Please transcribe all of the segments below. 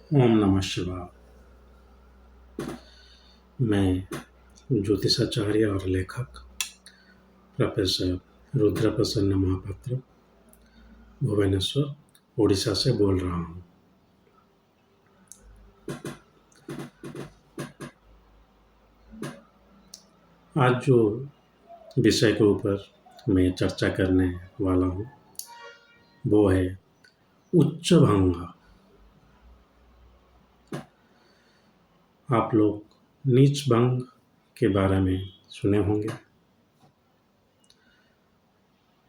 ओम नमः शिवाय। मैं ज्योतिषाचार्य और लेखक प्रोफेसर रुद्र प्रसन्न महापात्र भुवनेश्वर उड़ीसा से बोल रहा हूँ। आज जो विषय के ऊपर मैं चर्चा करने वाला हूँ वो है उच्च भंग। आप लोग नीच भंग के बारे में सुने होंगे।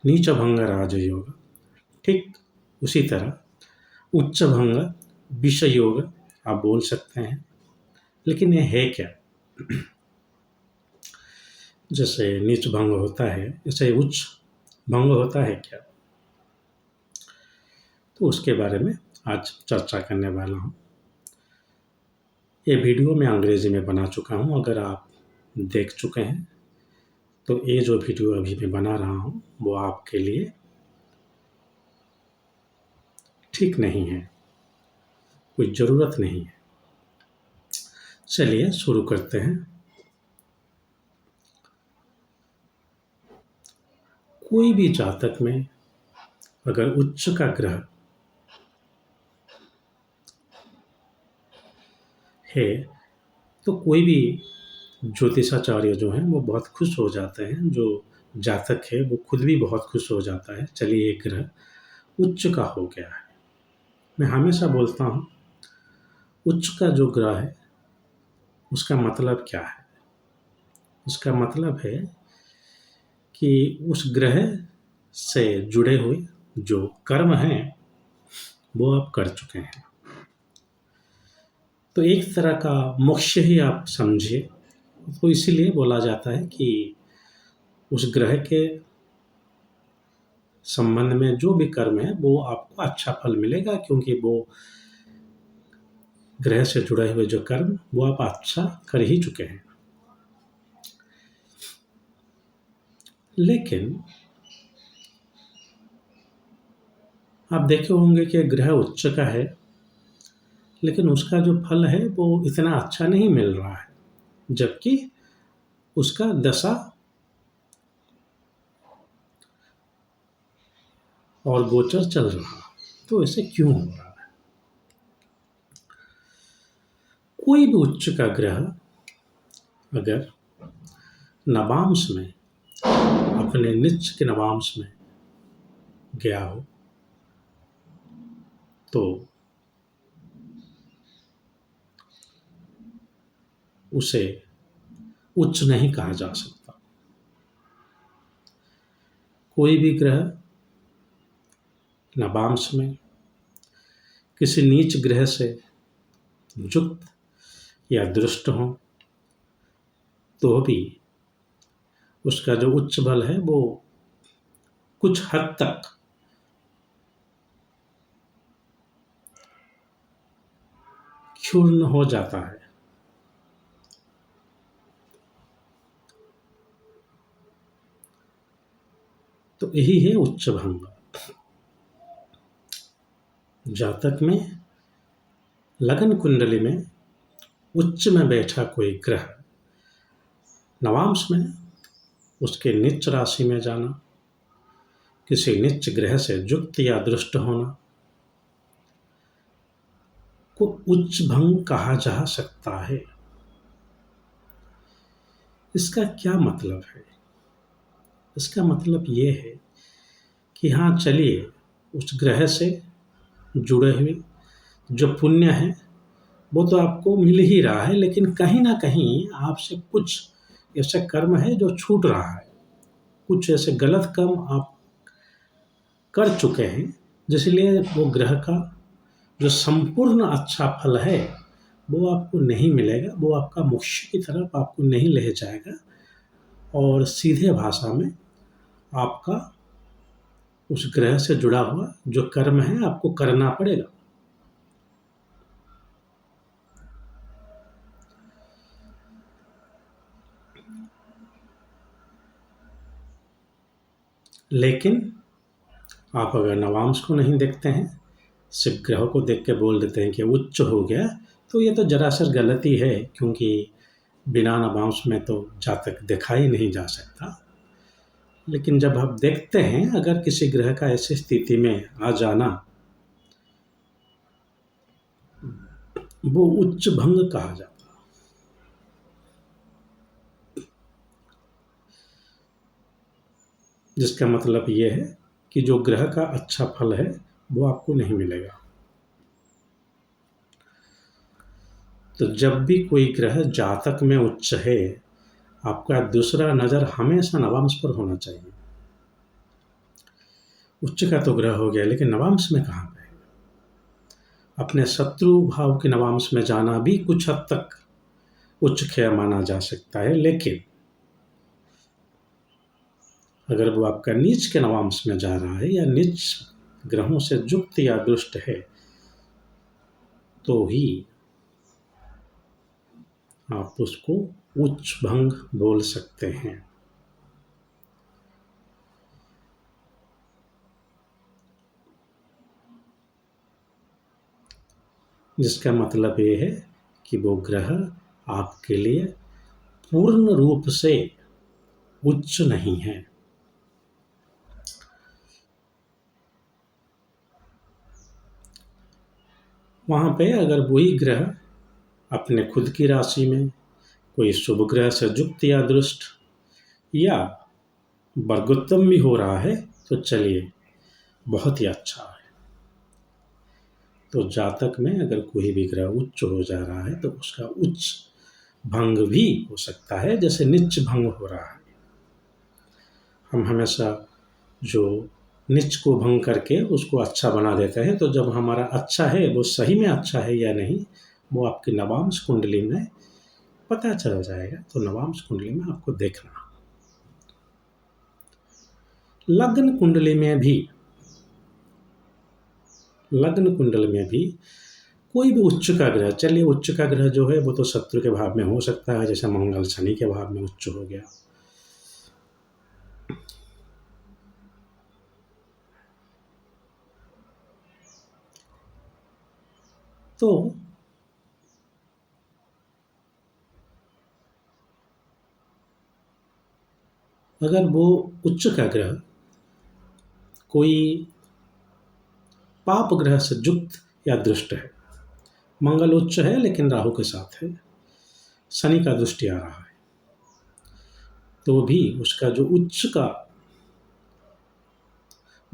नीच भंग राजयोग, ठीक उसी तरह उच्च भंग विषय योग आप बोल सकते हैं। लेकिन ये है क्या? जैसे नीच भंग होता है ऐसे उच्च भंग होता है क्या? तो उसके बारे में आज चर्चा करने वाला हूँ। ये वीडियो मैं अंग्रेजी में बना चुका हूँ। अगर आप देख चुके हैं तो ये जो वीडियो अभी मैं बना रहा हूँ वो आपके लिए ठीक नहीं है, कोई ज़रूरत नहीं है। चलिए शुरू करते हैं। कोई भी जातक में अगर उच्च का ग्रह है तो कोई भी ज्योतिषाचार्य जो हैं वो बहुत खुश हो जाते हैं। जो जातक है वो खुद भी बहुत खुश हो जाता है, चलिए एक ग्रह उच्च का हो गया है। मैं हमेशा बोलता हूँ उच्च का जो ग्रह है उसका मतलब क्या है? उसका मतलब है कि उस ग्रह से जुड़े हुए जो कर्म हैं वो आप कर चुके हैं। तो एक तरह का मोक्ष ही आप समझिए। तो इसीलिए बोला जाता है कि उस ग्रह के संबंध में जो भी कर्म है वो आपको अच्छा फल मिलेगा, क्योंकि वो ग्रह से जुड़े हुए जो कर्म वो आप अच्छा कर ही चुके हैं। लेकिन आप देखे होंगे कि ग्रह उच्च का है लेकिन उसका जो फल है वो इतना अच्छा नहीं मिल रहा है, जबकि उसका दशा और गोचर चल रहा। तो ऐसे क्यों हो रहा है? कोई भी उच्च का ग्रह अगर नवांश में, अपने नीच के नवांश में गया हो तो उसे उच्च नहीं कहा जा सकता। कोई भी ग्रह नवांश में किसी नीच ग्रह से युक्त या दृष्ट हो तो भी उसका जो उच्च बल है वो कुछ हद तक क्षुण्ण हो जाता है। तो यही है उच्च भंग। जातक में लगन कुंडली में उच्च में बैठा कोई ग्रह नवांश में उसके नीच राशि में जाना, किसी नीच ग्रह से युक्त या दृष्ट होना को उच्च भंग कहा जा सकता है। इसका क्या मतलब है? इसका मतलब ये है कि हाँ चलिए, उस ग्रह से जुड़े हुए जो पुण्य है वो तो आपको मिल ही रहा है, लेकिन कहीं ना कहीं आपसे कुछ ऐसे कर्म है जो छूट रहा है। कुछ ऐसे गलत कर्म आप कर चुके हैं जिसलिए वो ग्रह का जो संपूर्ण अच्छा फल है वो आपको नहीं मिलेगा। वो आपका मोक्ष की तरफ आपको नहीं ले जाएगा और सीधे भाषा में आपका उस ग्रह से जुड़ा हुआ जो कर्म है आपको करना पड़ेगा। लेकिन आप अगर नवांश को नहीं देखते हैं, सिर्फ ग्रह को देख के बोल देते हैं कि उच्च हो गया, तो ये तो जरासर गलती है, क्योंकि बिना नवांश में तो जातक देखा ही नहीं जा सकता। लेकिन जब आप देखते हैं, अगर किसी ग्रह का ऐसी स्थिति में आ जाना, वो उच्च भंग कहा जाता है। जिसका मतलब ये है कि जो ग्रह का अच्छा फल है वो आपको नहीं मिलेगा। तो जब भी कोई ग्रह जातक में उच्च है, आपका दूसरा नज़र हमेशा नवांश पर होना चाहिए। उच्च का तो ग्रह हो गया, लेकिन नवांश में कहाँ पे? अपने शत्रु भाव के नवांश में जाना भी कुछ हद तक उच्च क्षय माना जा सकता है, लेकिन अगर वो आपका नीच के नवांश में जा रहा है या नीच ग्रहों से युक्त या दुष्ट है, तो ही आप उसको उच्च भंग बोल सकते हैं। जिसका मतलब ये है कि वो ग्रह आपके लिए पूर्ण रूप से उच्च नहीं है। वहाँ पे अगर वही ग्रह अपने खुद की राशि में कोई शुभ ग्रह से युक्त या दृष्ट या वर्गोत्तम भी हो रहा है, तो चलिए बहुत ही अच्छा है। तो जातक में अगर कोई भी ग्रह उच्च हो जा रहा है, तो उसका उच्च भंग भी हो सकता है, जैसे नीच भंग हो रहा है। हम हमेशा जो नीच को भंग करके उसको अच्छा बना देते हैं, तो जब हमारा अच्छा है वो सही में अच्छा है या नहीं, वो आपकी नवांश कुंडली में पता चल जाएगा। तो नवांश कुंडली में आपको देखना। लग्न कुंडली में भी कोई भी उच्च का ग्रह, चलिए उच्च का ग्रह जो है वो तो शत्रु के भाव में हो सकता है, जैसे मंगल शनि के भाव में उच्च हो गया। तो अगर वो उच्च का ग्रह कोई पाप ग्रह से युक्त या दृष्ट है, मंगल उच्च है लेकिन राहु के साथ है, शनि का दृष्टि आ रहा है, तो भी उसका जो उच्च का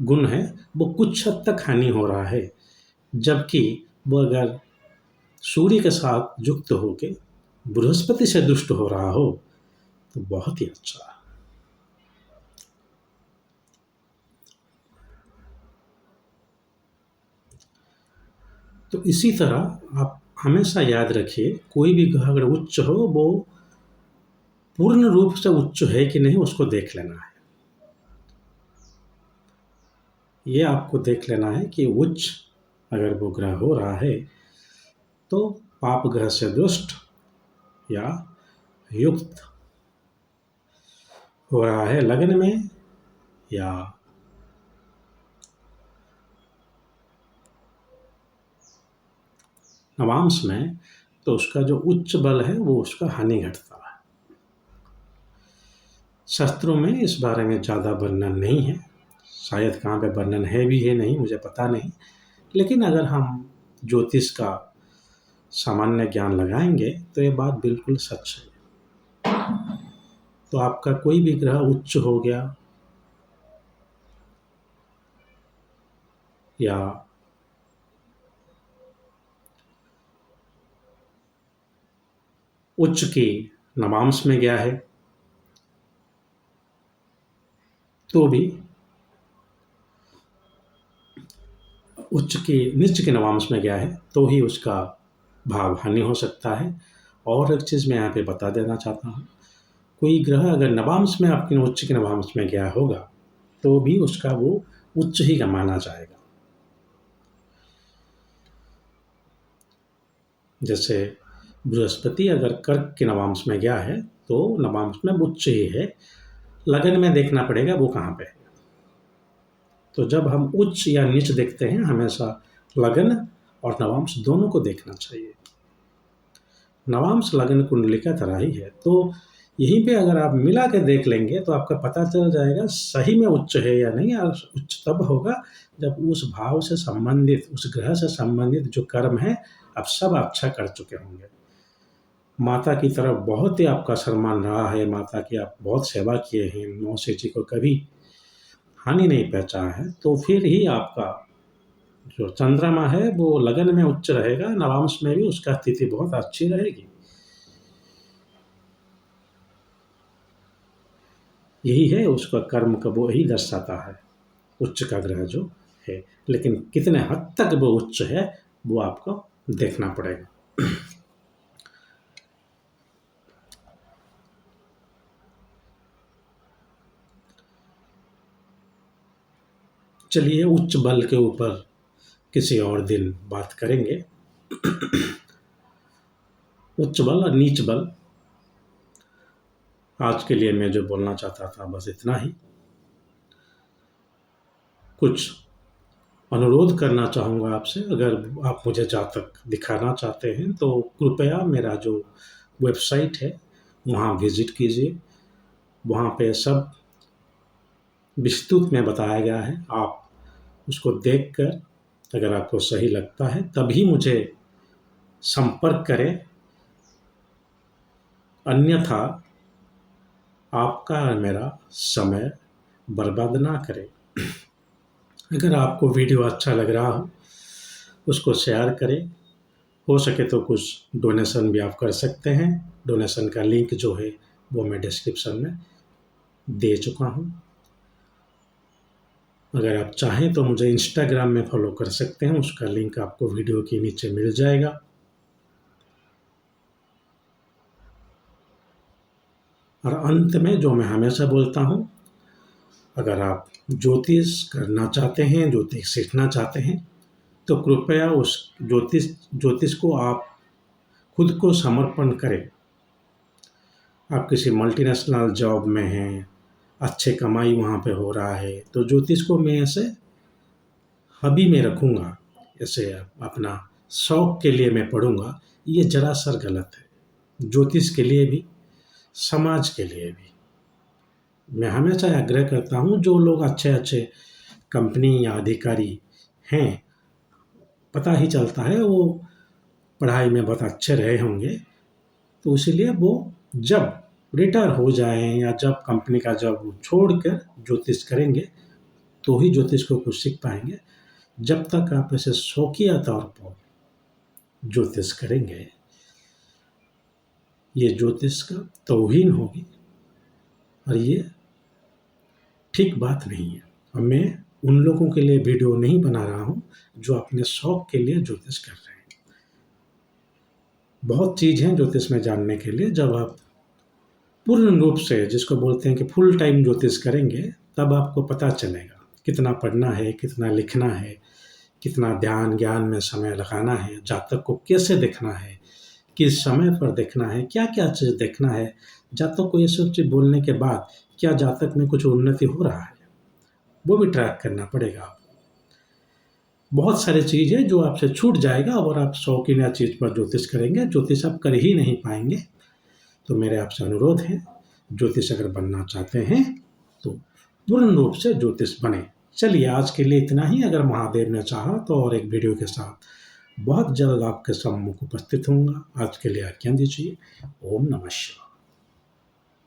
गुण है वो कुछ हद तक हानि हो रहा है। जबकि वो अगर सूर्य के साथ युक्त होके बृहस्पति से दुष्ट हो रहा हो, तो बहुत ही अच्छा है। तो इसी तरह आप हमेशा याद रखिए, कोई भी ग्रह अगर उच्च हो, वो पूर्ण रूप से उच्च है कि नहीं उसको देख लेना है। ये आपको देख लेना है कि उच्च अगर वो ग्रह हो रहा है तो पाप ग्रह से दुष्ट या युक्त हो रहा है लग्न में या नवांश में, तो उसका जो उच्च बल है वो उसका हानि घटता है। शास्त्रों में इस बारे में ज़्यादा वर्णन नहीं है, शायद कहाँ पे वर्णन है भी है नहीं, मुझे पता नहीं। लेकिन अगर हम ज्योतिष का सामान्य ज्ञान लगाएंगे तो ये बात बिल्कुल सच है। तो आपका कोई भी ग्रह उच्च हो गया या उच्च की नवांश में गया है, तो भी उच्च की नीच के नवांश में गया है तो ही उसका भाव हानि हो सकता है। और एक चीज़ मैं यहाँ पे बता देना चाहता हूँ, कोई ग्रह अगर नवांश में आपके उच्च के नवांश में गया होगा, तो भी उसका वो उच्च ही का माना जाएगा। जैसे बृहस्पति अगर कर्क के नवांश में गया है तो नवांश में उच्च ही है, लगन में देखना पड़ेगा वो कहाँ पे है। तो जब हम उच्च या नीच देखते हैं, हमेशा लगन और नवांश दोनों को देखना चाहिए। नवांश लगन कुंडली का तरह ही है, तो यहीं पे अगर आप मिला के देख लेंगे तो आपका पता चल जाएगा सही में उच्च है या नहीं। और उच्च तब होगा जब उस भाव से संबंधित, उस ग्रह से संबंधित जो कर्म है आप सब अच्छा कर चुके होंगे। माता की तरफ बहुत ही आपका सम्मान रहा है, माता की आप बहुत सेवा किए हैं, मौसी जी को कभी हानि नहीं पहुंचा है, तो फिर ही आपका जो चंद्रमा है वो लगन में उच्च रहेगा, नवांश में भी उसका स्थिति बहुत अच्छी रहेगी। यही है उसका कर्म का, वो ही दर्शाता है उच्च का ग्रह जो है। लेकिन कितने हद तक वो उच्च है वो आपको देखना पड़ेगा। चलिए उच्च बल के ऊपर किसी और दिन बात करेंगे। उच्च बल और नीच बल, आज के लिए मैं जो बोलना चाहता था बस इतना ही। कुछ अनुरोध करना चाहूँगा आपसे, अगर आप मुझे जातक दिखाना चाहते हैं तो कृपया मेरा जो वेबसाइट है वहाँ विज़िट कीजिए। वहाँ पे सब विस्तृत में बताया गया है, आप उसको देखकर अगर आपको सही लगता है तभी मुझे संपर्क करें, अन्यथा आपका और मेरा समय बर्बाद ना करें। अगर आपको वीडियो अच्छा लग रहा हो उसको शेयर करें, हो सके तो कुछ डोनेशन भी आप कर सकते हैं। डोनेशन का लिंक जो है वो मैं डिस्क्रिप्शन में दे चुका हूँ। अगर आप चाहें तो मुझे इंस्टाग्राम में फॉलो कर सकते हैं, उसका लिंक आपको वीडियो के नीचे मिल जाएगा। और अंत में जो मैं हमेशा बोलता हूँ, अगर आप ज्योतिष करना चाहते हैं, ज्योतिष सीखना चाहते हैं, तो कृपया उस ज्योतिष को आप खुद को समर्पण करें। आप किसी मल्टीनेशनल जॉब में हैं, अच्छे कमाई वहाँ पे हो रहा है, तो ज्योतिष को मैं ऐसे हॉबी में रखूँगा, ऐसे अपना शौक के लिए मैं पढ़ूँगा, ये जरासर गलत है। ज्योतिष के लिए भी, समाज के लिए भी मैं हमेशा आग्रह करता हूँ, जो लोग अच्छे अच्छे कंपनी या अधिकारी हैं, पता ही चलता है वो पढ़ाई में बहुत अच्छे रहे होंगे, तो इसीलिए वो जब रिटायर हो जाएं या जब कंपनी का जॉब छोड़कर ज्योतिष करेंगे तो ही ज्योतिष को कुछ सीख पाएंगे। जब तक आप ऐसे शौकिया तौर पर ज्योतिष करेंगे, ये ज्योतिष का तौहीन होगी और ये ठीक बात नहीं है। और मैं उन लोगों के लिए वीडियो नहीं बना रहा हूँ जो अपने शौक के लिए ज्योतिष कर रहे हैं। बहुत चीज़ है ज्योतिष में जानने के लिए। जब आप पूर्ण रूप से, जिसको बोलते हैं कि फुल टाइम ज्योतिष करेंगे, तब आपको पता चलेगा कितना पढ़ना है, कितना लिखना है, कितना ध्यान ज्ञान में समय लगाना है, जातक को कैसे देखना है, किस समय पर देखना है, क्या क्या चीज़ देखना है, जातक को ये सब चीज़ बोलने के बाद क्या जातक में कुछ उन्नति हो रहा है, वो भी ट्रैक करना पड़ेगा आपको। बहुत सारी चीज़ है जो आपसे छूट जाएगा और आप शौकीन चीज़ पर ज्योतिष करेंगे, ज्योतिष आप कर ही नहीं पाएंगे। तो मेरे आपसे अनुरोध है, ज्योतिष अगर बनना चाहते हैं तो पूर्ण रूप से ज्योतिष बने। चलिए आज के लिए इतना ही। अगर महादेव ने चाहा तो और एक वीडियो के साथ बहुत जल्द आपके सम्मुख उपस्थित होऊंगा। आज के लिए आज्ञा दीजिए। ओम नमः शिवाय।